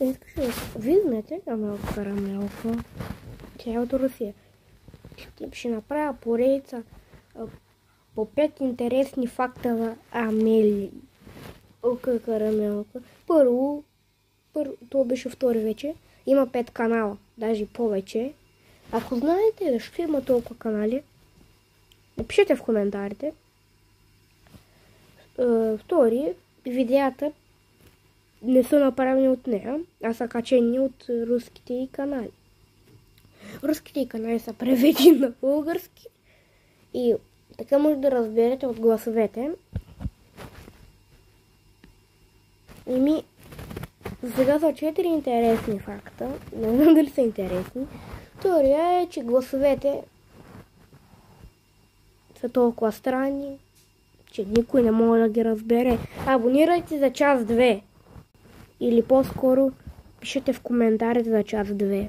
Искаш да визнете Карамелка. Тя е от Русия. Ще направя поредица по 5 интересни факта за Амели. Карамелка. Първо, това беше втори вече. Има 5 канала, даже повече. Ако знаете защо има толкова канали, напишете в коментарите. Втори, видеята не са направени от нея, а са качени от руските канали. Руските канали са преведени на български и така може да разберете от гласовете. Сега са 4 интересни факта. Не знам дали са интересни. Втория е, че гласовете са толкова странни, че никой не може да ги разбере. Абонирайте за час 2. Или по-скоро пишете в коментарите за час 2.